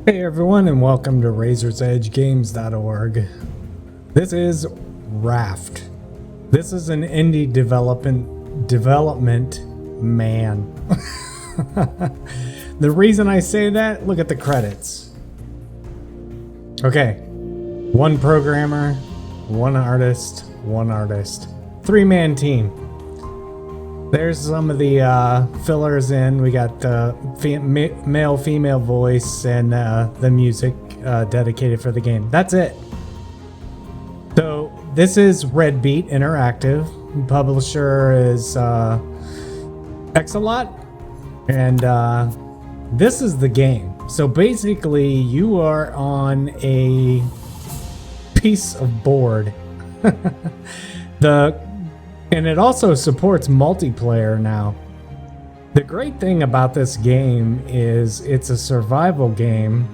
Hey everyone, and welcome to razorsedgegames.org. This is Raft. This is an indie development man. The reason I say that, look at the credits. Okay, one programmer, one artist, 3-man team. There's some of the fillers in. We got the male-female voice and the music dedicated for the game. That's it. So this is Red Beat Interactive. Publisher is Exalot, and this is the game. So basically, you are on a piece of board. And it also supports multiplayer now. The great thing about this game is it's a survival game,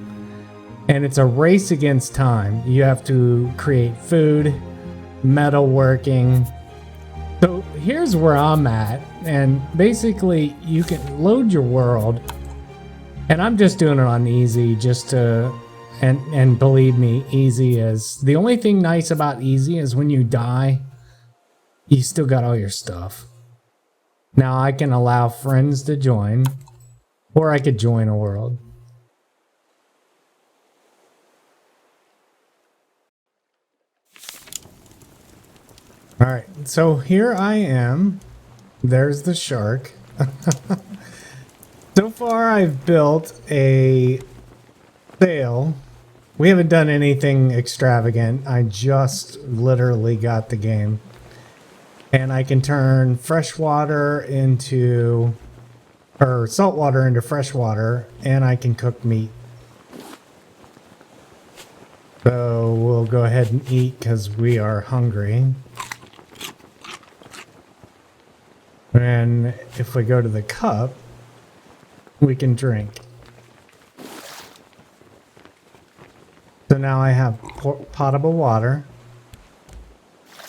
and it's a race against time. You have to create food, metalworking. So here's where I'm at, and basically you can load your world, and I'm just doing it on easy just to, and believe me, easy is, the only thing nice about easy is when you die, you still got all your stuff. Now I can allow friends to join, or I could join a world. Alright, so here I am. There's the shark. So far I've built a sail. We haven't done anything extravagant. I just literally got the game. And I can turn fresh water into, or salt water into fresh water, and I can cook meat. So we'll go ahead and eat because we are hungry. And if we go to the cup, we can drink. So now I have potable water.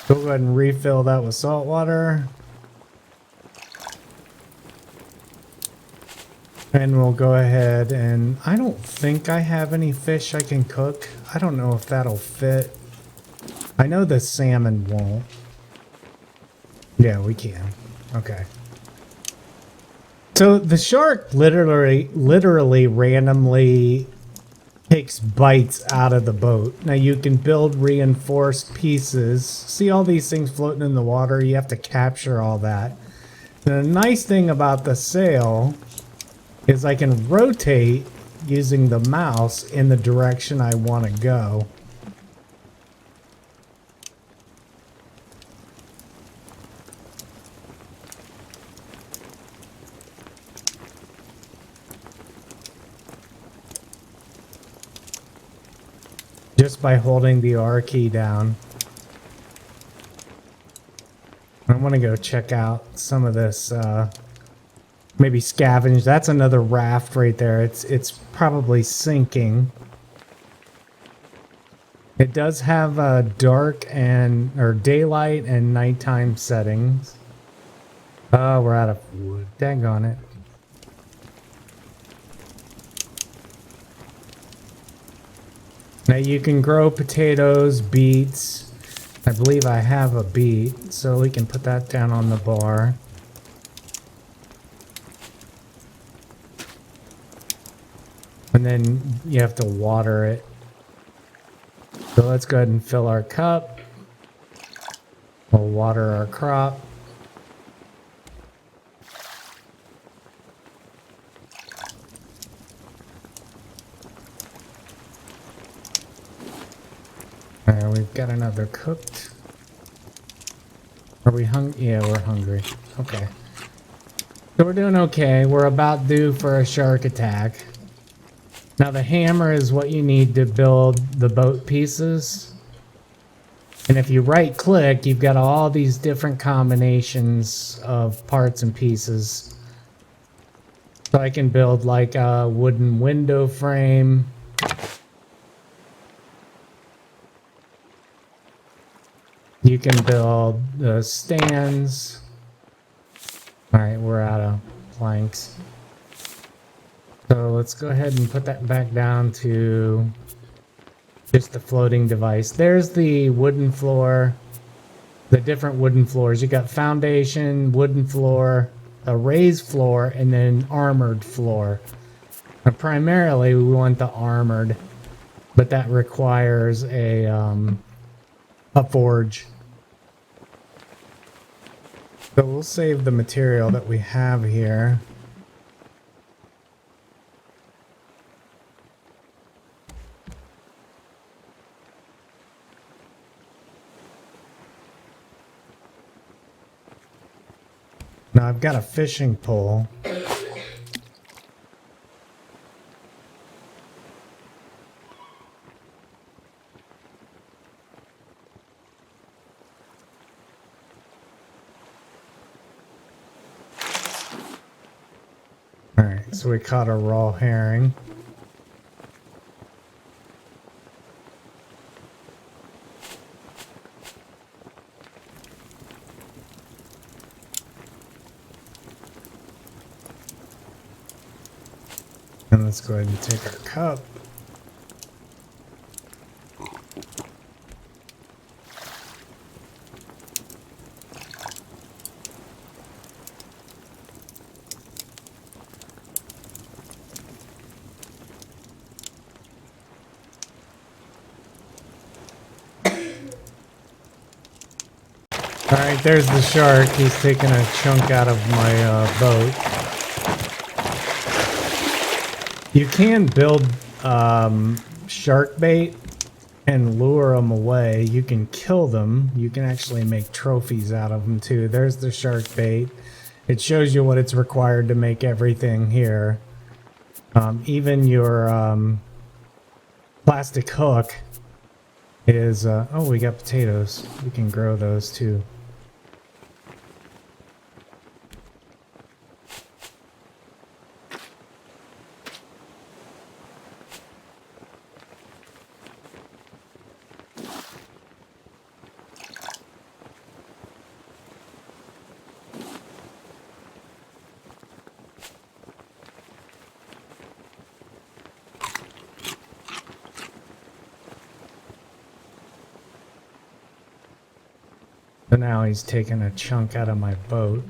Go ahead and refill that with salt water. And we'll go ahead and I don't think I have any fish I can cook. I don't know if that'll fit. I know the salmon won't. Yeah, we can. Okay. So the shark literally randomly takes bites out of the boat. Now you can build reinforced pieces. See all these things floating in the water? You have to capture all that. The nice thing about the sail is I can rotate using the mouse in the direction I want to go. Just by holding the R key down. I want to go check out some of this, maybe scavenge. That's another raft right there. It's probably sinking. It does have dark or daylight and nighttime settings. Oh, we're out of wood. Dang on it. Now you can grow potatoes, beets. I believe I have a beet, so we can put that down on the bar. And then you have to water it. So let's go ahead and fill our cup. We'll water our crop. Alright, we've got another cooked. Are we hungry? Yeah, we're hungry. Okay. So we're doing okay. We're about due for a shark attack. Now the hammer is what you need to build the boat pieces. And if you right click, you've got all these different combinations of parts and pieces. So I can build like a wooden window frame. You can build the stands. Alright, we're out of planks. So let's go ahead and put that back down to just the floating device. There's the wooden floor, the different wooden floors. You got foundation, wooden floor, a raised floor, and then armored floor. Now, primarily, we want the armored, but that requires a forge. So we'll save the material that we have here. Now I've got a fishing pole. Alright, so we caught a raw herring. And let's go ahead and take our cup. Alright, there's the shark. He's taking a chunk out of my boat. You can build shark bait and lure them away. You can kill them. You can actually make trophies out of them too. There's the shark bait. It shows you what it's required to make everything here. Even your plastic hook is... oh, we got potatoes. We can grow those too. So now he's taking a chunk out of my boat.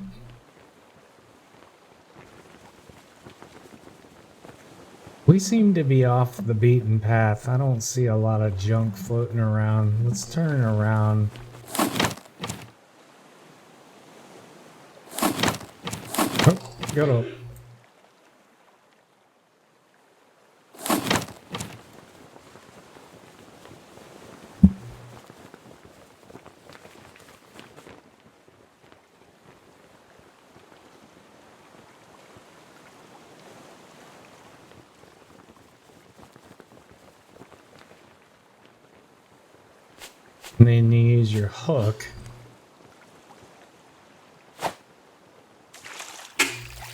We seem to be off the beaten path. I don't see a lot of junk floating around. Let's turn around. Oh, got up. And then you use your hook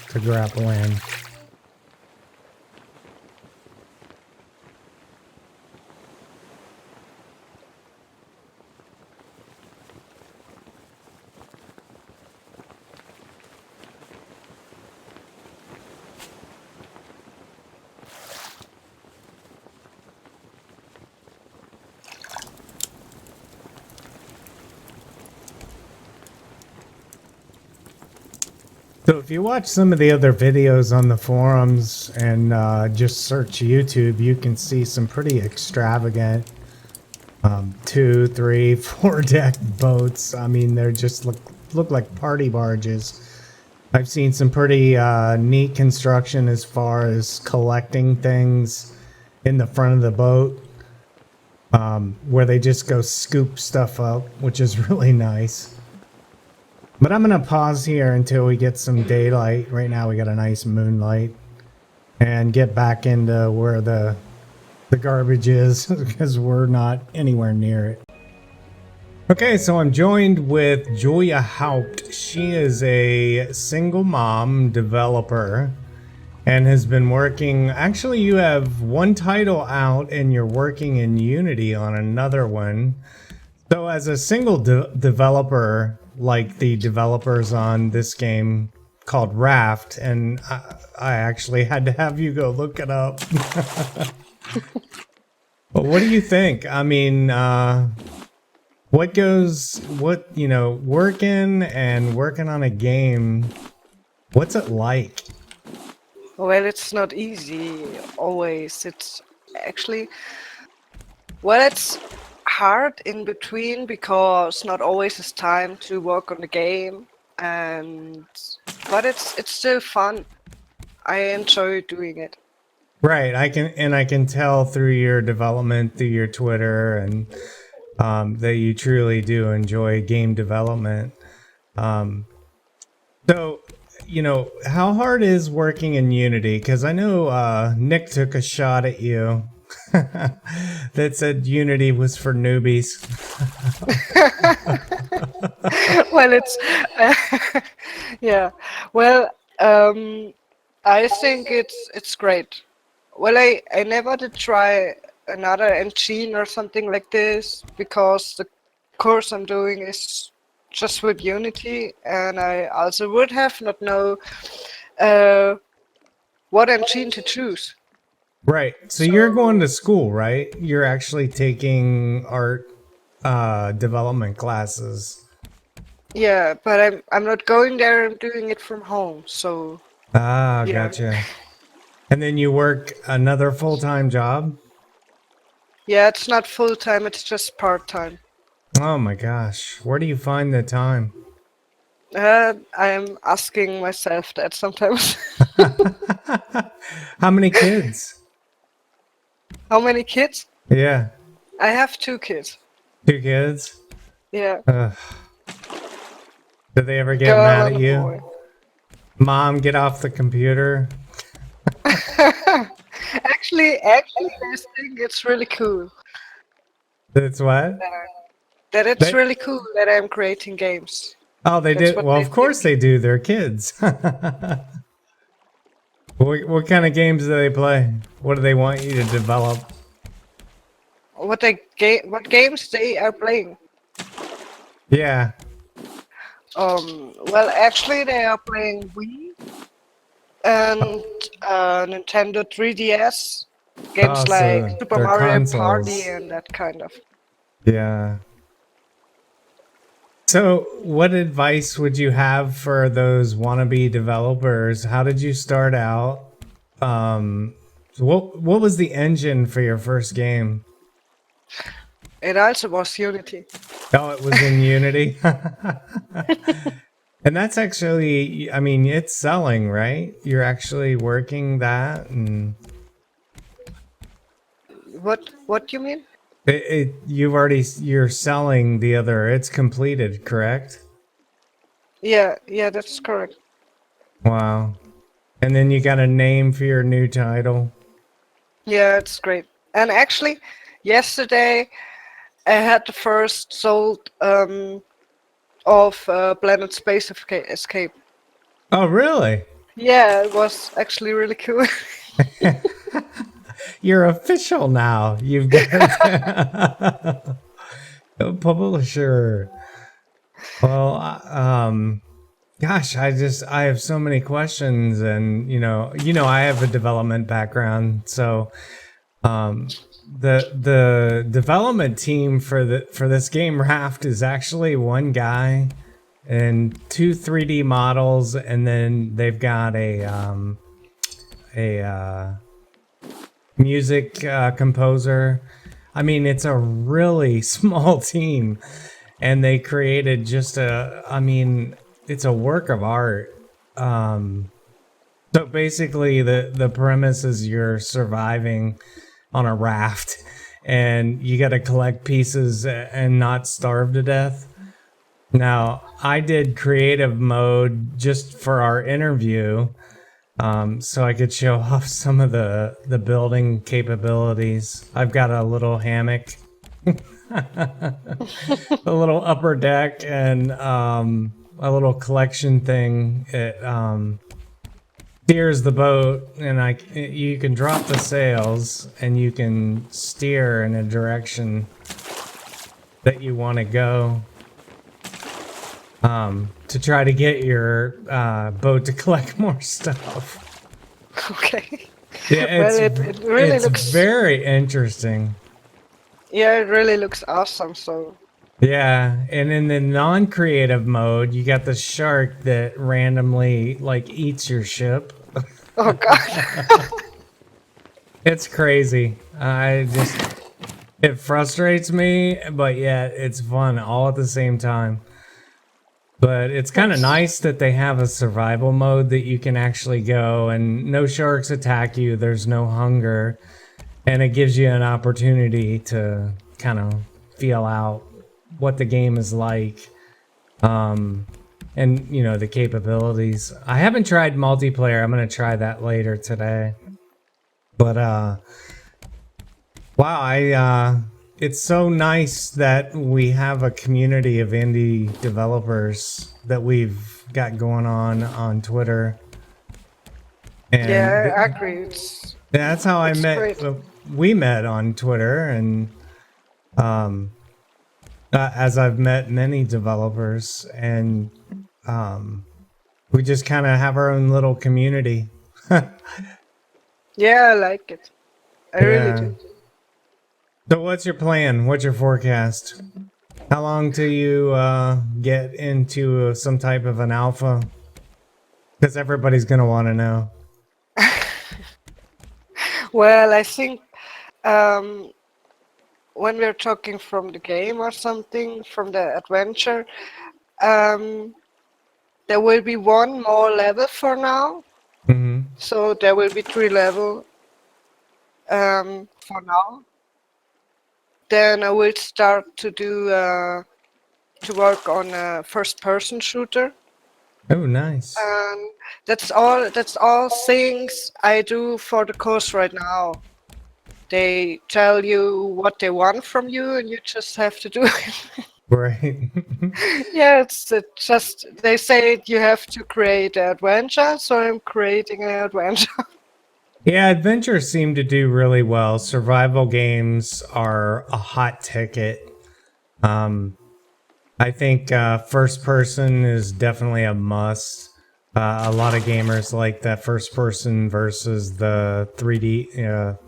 to grapple in. So if you watch some of the other videos on the forums and just search YouTube, you can see some pretty extravagant 2, 3, 4 deck boats. I mean, they're just look like party barges. I've seen some pretty neat construction as far as collecting things in the front of the boat, where they just go scoop stuff up, which is really nice. But I'm going to pause here until we get some daylight. Right now we got a nice moonlight. And get back into where the garbage is, because we're not anywhere near it. Okay, so I'm joined with Julia Haupt. She is a single mom developer and has been working... Actually, you have one title out and you're working in Unity on another one. So as a single developer... like the developers on this game called Raft, and I actually had to have you go look it up. But what do you think? I mean, working and working on a game, what's it like? Well, it's not easy always. It's actually, well, it's hard in between because not always is time to work on the game, and but it's still fun. I enjoy doing it. Right, I can tell through your development, through your Twitter, and that you truly do enjoy game development. Um, so, how hard is working in Unity? Because I know Nick took a shot at you that said Unity was for newbies. Well, it's yeah. Well, I think it's great. Well, I never did try another engine or something like this because the course I'm doing is just with Unity, and I also would have not know uh, what engine to choose. Right. So you're going to school, right? You're actually taking art development classes. Yeah, but I'm not going there. I'm doing it from home. So Ah, yeah, gotcha. And then you work another full-time job? yeah. It's not full time. It's just part time. Oh my gosh. Where do you find the time? I'm asking myself that sometimes. How many kids? How many kids? Yeah, I have two kids. 2 kids. Yeah, Ugh. Do they ever get girl mad at and a you? boy. Mom, get off the computer. Actually, I think it's really cool That's what? that, that it's They, really cool that I'm creating games. oh, they That's did. what Well, they of course think. they do. They're kids. What kind of games do they play? What do they want you to develop? What games they are playing. Yeah. Well, actually, they are playing Wii and Nintendo 3DS Oh, games like so Super they're Mario Party consoles. and that kind of. Yeah. So, what advice would you have for those wannabe developers? How did you start out? What was the engine for your first game? It also was Unity. Oh, it was in Unity. And that's actually, I mean, it's selling, right? You're actually working that, and What do you mean? you're selling the other. It's completed, correct? Yeah, that's correct. Wow. And then you got a name for your new title. Yeah, it's great. And actually, yesterday I had the first sold of Planet Space Escape. Oh, really? Yeah, it was actually really cool. You're official now. You've got a publisher. Well, gosh, I have so many questions, and I have a development background, so the development team for this game Raft is actually one guy and two 3D models, and then they've got a music composer. I mean, it's a really small team, and they created just it's a work of art. So basically, the premise is you're surviving on a raft, and you got to collect pieces and not starve to death. Now, I did creative mode just for our interview, so I could show off some of the building capabilities. I've got a little hammock, a little upper deck, and a little collection thing. It steers the boat, and you can drop the sails, and you can steer in a direction that you want to go. to try to get your boat to collect more stuff. Okay. Yeah, Well, it really it's looks. very interesting. Yeah, it really looks awesome. So. Yeah, and in the non-creative mode, you got the shark that randomly like eats your ship. Oh God. It's crazy. It frustrates me, but yet it's fun all at the same time. But it's kind of That's. nice that they have a survival mode that you can actually go and no sharks attack you. There's no hunger, and it gives you an opportunity to kind of feel out what the game is like. And you know the capabilities. I haven't tried multiplayer. I'm gonna try that later today. But wow, it's so nice that we have a community of indie developers that we've got going on Twitter. And Yeah, I agree. that's how I It's met. great. We met on Twitter, and um, as I've met many developers, and we just kind of have our own little community. Yeah, I like it. I really Yeah. do. So, what's your plan? What's your forecast? How long till you get into some type of an alpha? Because everybody's gonna want to know. Well, I think um, when we're talking from the game or something, from the adventure, um, there will be one more level for now. Hmm. So there will be 3 level for now. Then I will start to work on a first-person shooter. Oh, nice. And that's all. That's all things I do for the course right now. They tell you what they want from you, and you just have to do it. Right. Yeah, it's just they say you have to create an adventure, so I'm creating an adventure. Yeah, adventures seem to do really well. Survival games are a hot ticket. Um, I think first person is definitely a must. A lot of gamers like that first person versus the 3D,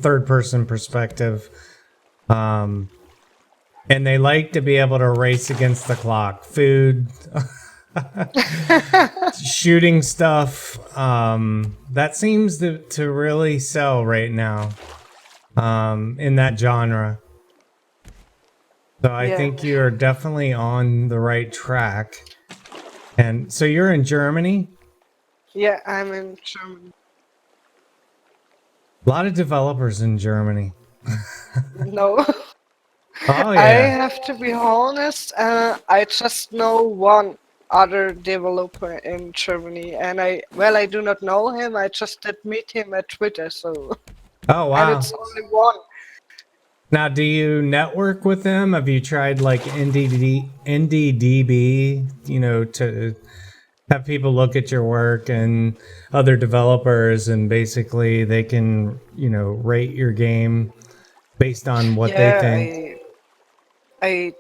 third person perspective. Um, and they like to be able to race against the clock. Food, shooting stuff. That seems to really sell right now in that genre. So I Yeah, think you're definitely on the right track. And so you're in Germany. yeah, I'm in Germany. A lot of developers in Germany. No, Oh I yeah. have to be honest. I just know one other developer in Germany, and I do not know him. I just did meet him at Twitter, so Oh and wow. it's only one. Now, do you network with them? Have you tried like NDDB? You know, to have people look at your work and other developers, and basically they can rate your game based on what they Yeah, think. I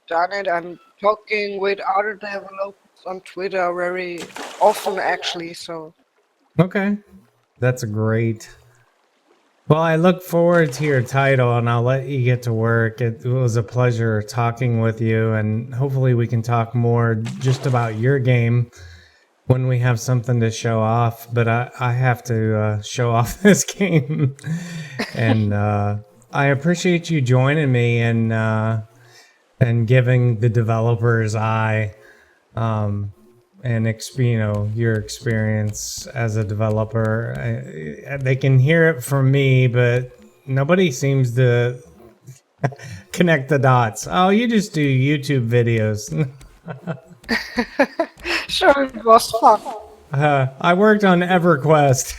done it. I'm talking with other developers on Twitter very often, actually. So Okay, that's great. Well, I look forward to your title and I'll let you get to work. It was a pleasure talking with you, and hopefully, we can talk more just about your game when we have something to show off. But I have to show off this game. And I appreciate you joining me and giving the developers eye and your experience as a developer. They can hear it from me, but nobody seems to connect the dots. Oh, you just do YouTube videos. sure, it was fun. I worked on EverQuest.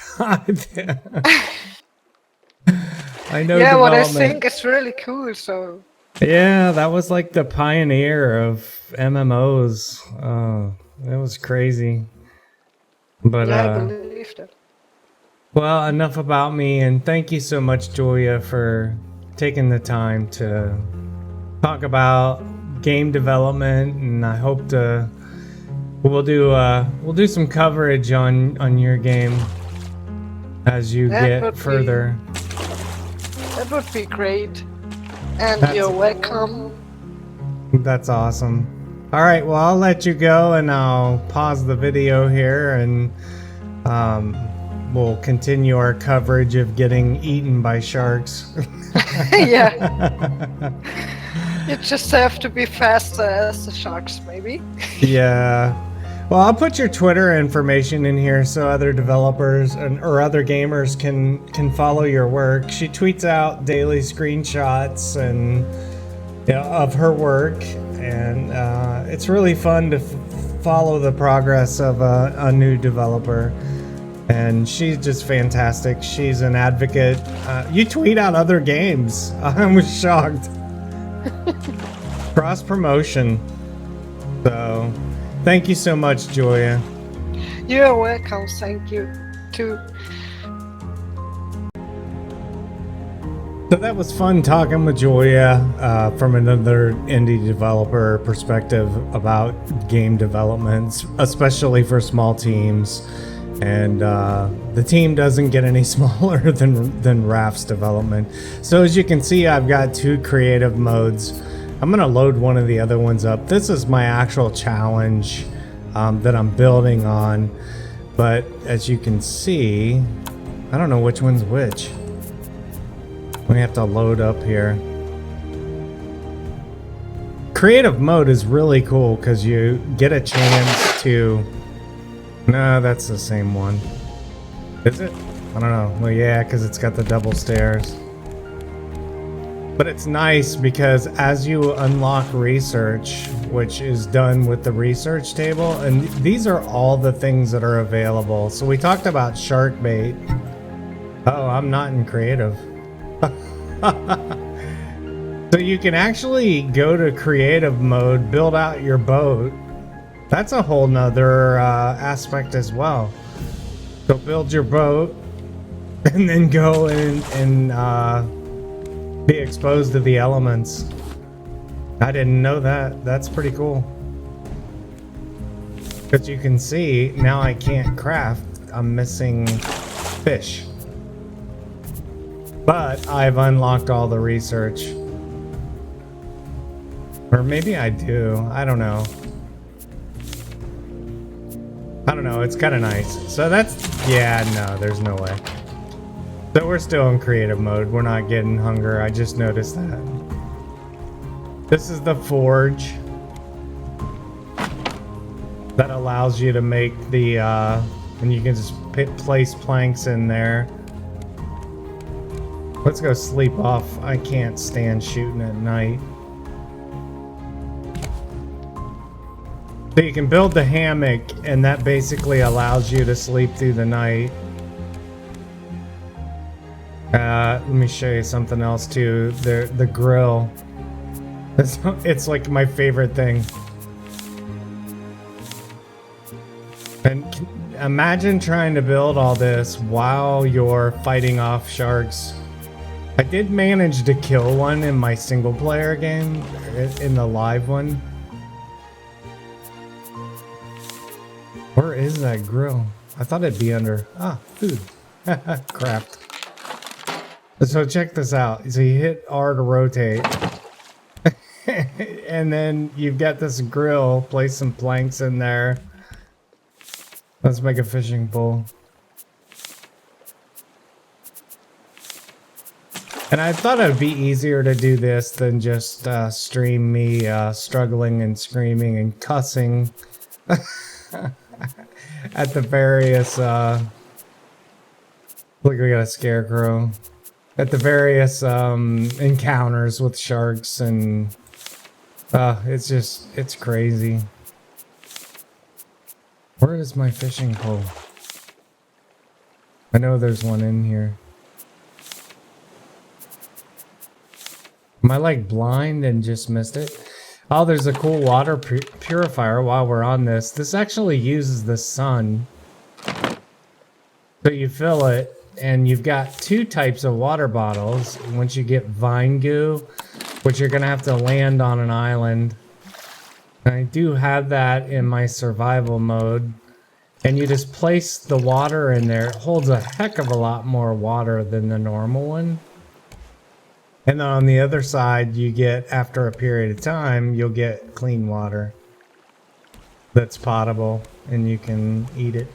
I know Yeah, what I development. think is really cool. So Yeah, that was like the pioneer of MMOs. That was crazy. But yeah, I believe that. well, enough about me, and thank you so much, Julia, for taking the time to talk about game development, and I hope to we'll do some coverage on your game as you get further. That would be great. And you're welcome. That's awesome. All right, well, I'll let you go and I'll pause the video here, and we'll continue our coverage of getting eaten by sharks. Yeah. You just have to be faster as the sharks, maybe. Yeah. Well, I'll put your Twitter information in here so other developers or other gamers can follow your work. She tweets out daily screenshots and of her work, and it's really fun to follow the progress of a new developer. And she's just fantastic. She's an advocate. You tweet out other games. I was shocked. Cross promotion. So, thank you so much, Joya. You're welcome. Thank you too. So that was fun talking with Joya from another indie developer perspective about game developments, especially for small teams. And the team doesn't get any smaller than Raft's development. So as you can see, I've got 2 creative modes. I'm gonna load one of the other ones up. This is my actual challenge that I'm building on. But as you can see, I don't know which one's which. We have to load up here. Creative mode is really cool because you get a chance to... No, that's the same one. Is it? I don't know. Well, yeah, because it's got the double stairs. But it's nice because as you unlock research, which is done with the research table, and these are all the things that are available. So we talked about shark bait. Oh, I'm not in creative. So you can actually go to creative mode, build out your boat. That's a whole nother aspect as well. So build your boat and then go and be exposed to the elements. I didn't know that. That's pretty cool. But you can see now I can't craft. I'm missing fish. But I've unlocked all the research. Or maybe I do. I don't know. I don't know, it's kind of nice. So that's, yeah, no, there's no way. So we're still in creative mode. We're not getting hunger. I just noticed that. This is the forge that allows you to make the, and you can just place planks in there. Let's go sleep off. I can't stand shooting at night. So you can build the hammock, and that basically allows you to sleep through the night. Let me show you something else too. The grill. It's like my favorite thing. And imagine trying to build all this while you're fighting off sharks. I did manage to kill one in my single player game, in the live one. Where is that grill? I thought it'd be under... Ah, food. Craft. So check this out. So you hit R to rotate. And then you've got this grill. Place some planks in there. Let's make a fishing pole. And I thought it would be easier to do this than just stream me struggling and screaming and cussing. At the various look, we got a scarecrow at the various encounters with sharks, and it's crazy. Where is my fishing pole? I know there's one in here. Am I like blind and just missed it? Oh, there's a cool water purifier while we're on this. This actually uses the sun. So you fill it, and you've got 2 types of water bottles. Once you get vine goo, which you're going to have to land on an island I do have that in my survival mode. And you just place the water in there. It holds a heck of a lot more water than the normal one. And then on the other side, you get, after a period of time, you'll get clean water that's potable and you can eat it.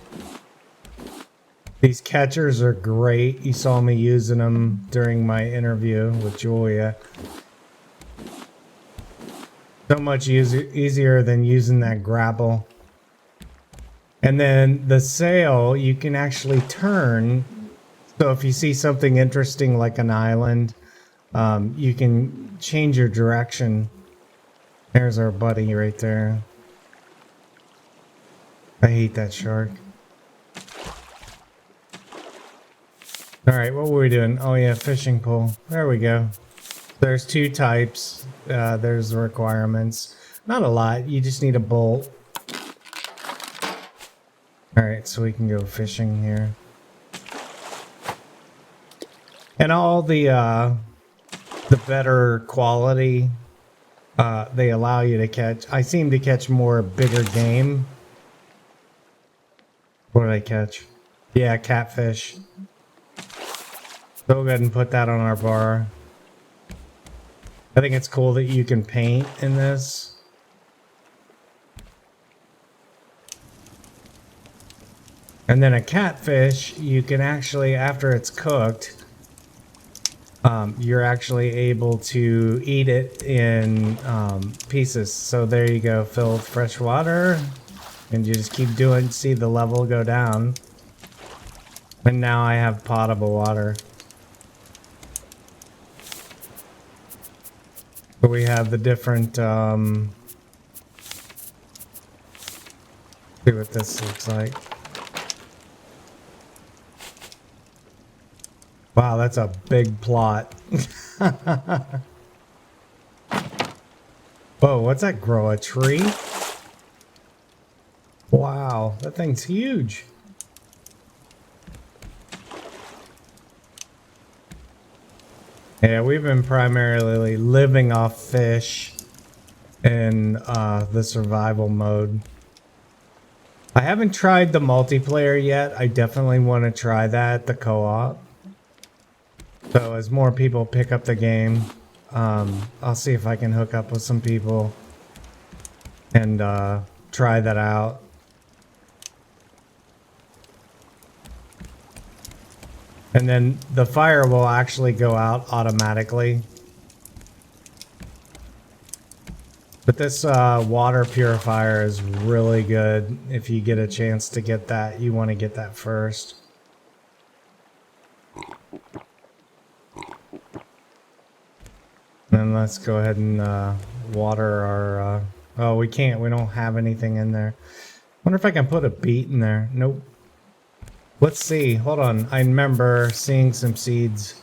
These catchers are great. You saw me using them during my interview with Julia. So much easier than using that grapple. And then the sail, you can actually turn. So if you see something interesting like an island, you can change your direction. There's our buddy right there. I hate that shark. Alright, what were we doing? Oh yeah, fishing pole. There we go. There's two types. There's the requirements. Not a lot, you just need a bolt. Alright, so we can go fishing here. And all the better quality, they allow you to catch. I seem to catch more bigger game. What did I catch? Yeah, catfish. So we'll go ahead and put that on our bar. I think it's cool that you can paint in this. And then a catfish, you can actually, after it's cooked, you're actually able to eat it in pieces. So there you go, fill with fresh water. And you just keep doing, see the level go down. And now I have potable water. So we have the different, see what this looks like. Wow, that's a big plot. Whoa, what's that grow? A tree? Wow, that thing's huge. Yeah, we've been primarily living off fish in the survival mode. I haven't tried the multiplayer yet. I definitely want to try that, the co-op. So as more people pick up the game, I'll see if I can hook up with some people and try that out. And then the fire will actually go out automatically. But this water purifier is really good. If you get a chance to get that, you want to get that first. Then let's go ahead and water our... oh, we can't. We don't have anything in there. Wonder if I can put a beet in there. Nope. Let's see. Hold on. I remember seeing some seeds.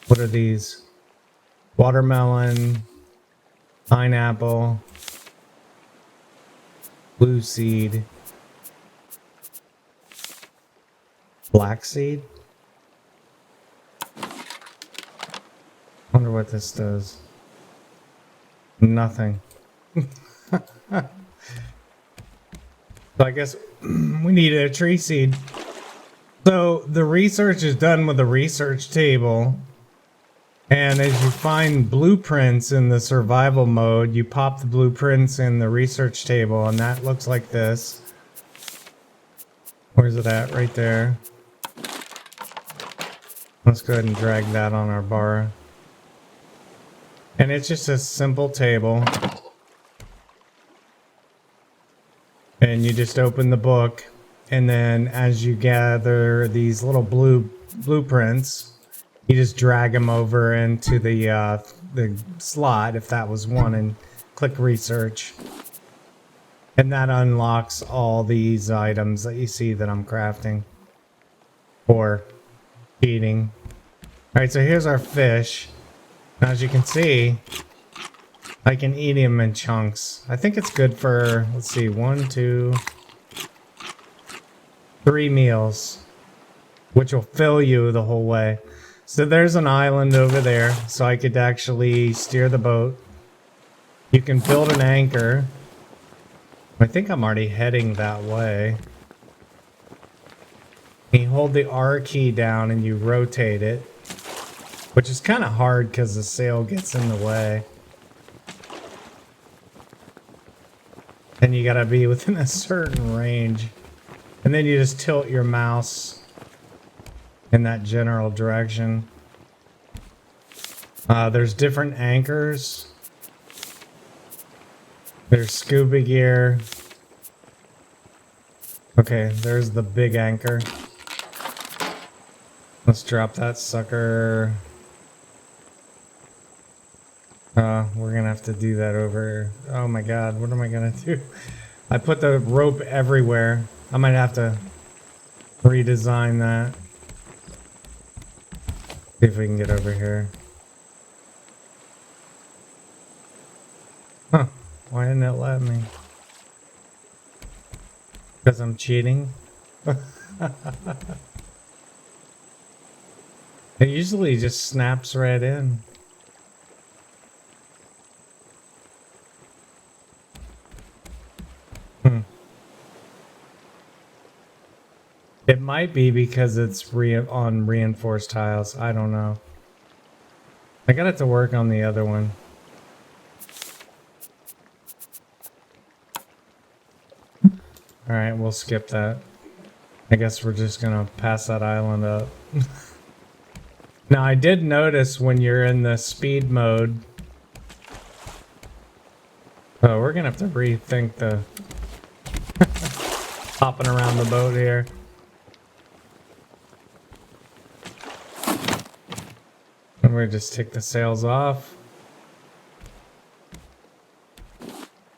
What are these? Watermelon, pineapple, blue seed, black seed. Wonder what this does. Nothing. So I guess we needed a tree seed. So the research is done with a research table, and as you find blueprints in the survival mode, you pop the blueprints in the research table, and that looks like this. Where's it at? Right there. Let's go ahead and drag that on our bar. And it's just a simple table. And you just open the book. And then as you gather these little blueprints, you just drag them over into the slot, if that was one, and click research. And that unlocks all these items that you see that I'm crafting or eating. Alright, so here's our fish. Now as you can see, I can eat him in chunks. I think it's good for, let's see, 1, 2... 3 meals, which will fill you the whole way. So there's an island over there, so I could actually steer the boat. You can build an anchor, I think I'm already heading that way. You hold the R key down and you rotate it, which is kind of hard because the sail gets in the way. And you gotta be within a certain range. And then you just tilt your mouse in that general direction. There's different anchors. There's scuba gear. Okay, there's the big anchor. Let's drop that sucker. We're gonna have to do that over. Oh my god, what am I gonna do? I put the rope everywhere. I might have to redesign that. See if we can get over here. Huh, why didn't it let me? Because I'm cheating? It usually just snaps right in. It might be because it's on reinforced tiles. I don't know. I got it to work on the other one. Alright, we'll skip that. I guess we're just gonna pass that island up. Now, I did notice when you're in the speed mode... Oh, we're gonna have to rethink the... hopping around the boat here. And we just take the sails off.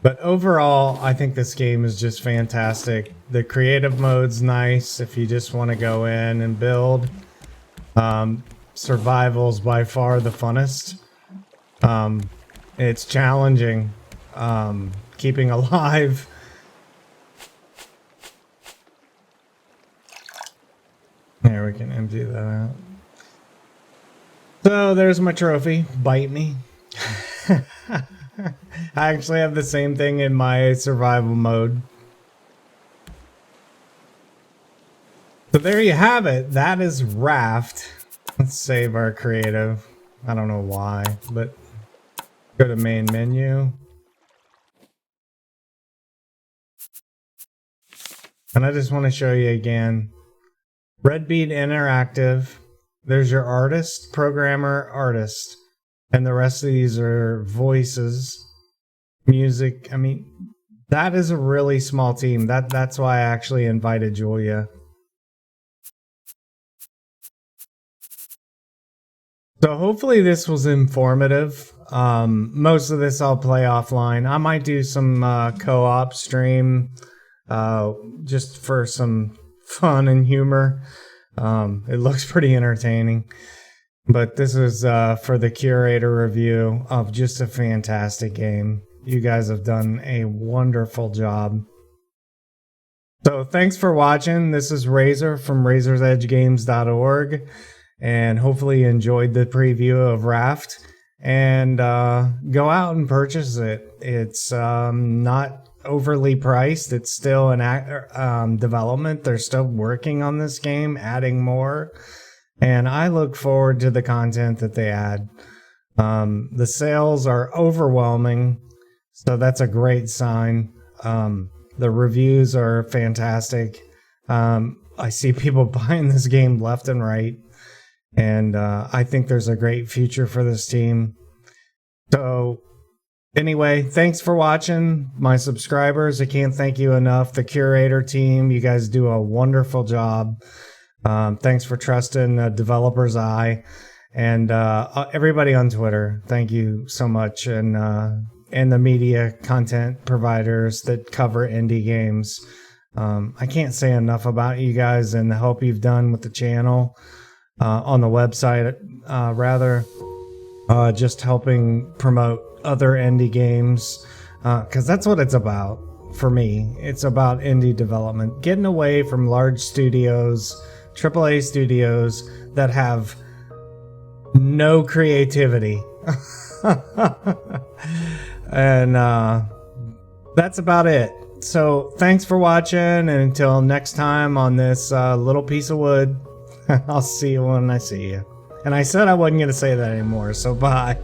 But overall, I think this game is just fantastic. The creative mode's nice if you just want to go in and build. Survival's by far the funnest. It's challenging. Keeping alive. There, we can empty that out. So there's my trophy. Bite me. I actually have the same thing in my survival mode. So there you have it. That is Raft. Let's save our creative. I don't know why, but go to main menu. And I just want to show you again. Red Bead Interactive. There's your artist, programmer, artist. And the rest of these are voices, music. I mean, that is a really small team. That's why I actually invited Julia. So hopefully this was informative. Most of this I'll play offline. I might do some co-op stream just for some fun and humor. It looks pretty entertaining. But this is for the curator review of just a fantastic game. You guys have done a wonderful job. So thanks for watching. This is Razor from razorsedgegames.org. And hopefully you enjoyed the preview of Raft. And go out and purchase it. It's not overly priced. It's still in development. They're still working on this game, adding more. And I look forward to the content that they add. The sales are overwhelming, so that's a great sign. The reviews are fantastic. I see people buying this game left and right, and I think there's a great future for this team. So anyway, thanks for watching. My subscribers, I can't thank you enough. The curator team, you guys do a wonderful job. Thanks for trusting the developer's eye, and everybody on Twitter. Thank you so much, and the media content providers that cover indie games. I can't say enough about you guys and the help you've done with the channel on the website. Just helping promote other indie games, because that's what it's about for me. It's about indie development, getting away from large studios. AAA studios that have no creativity. And that's about it. So thanks for watching, and until next time on this little piece of wood, I'll see you when I see you. And I said I wasn't going to say that anymore, so bye.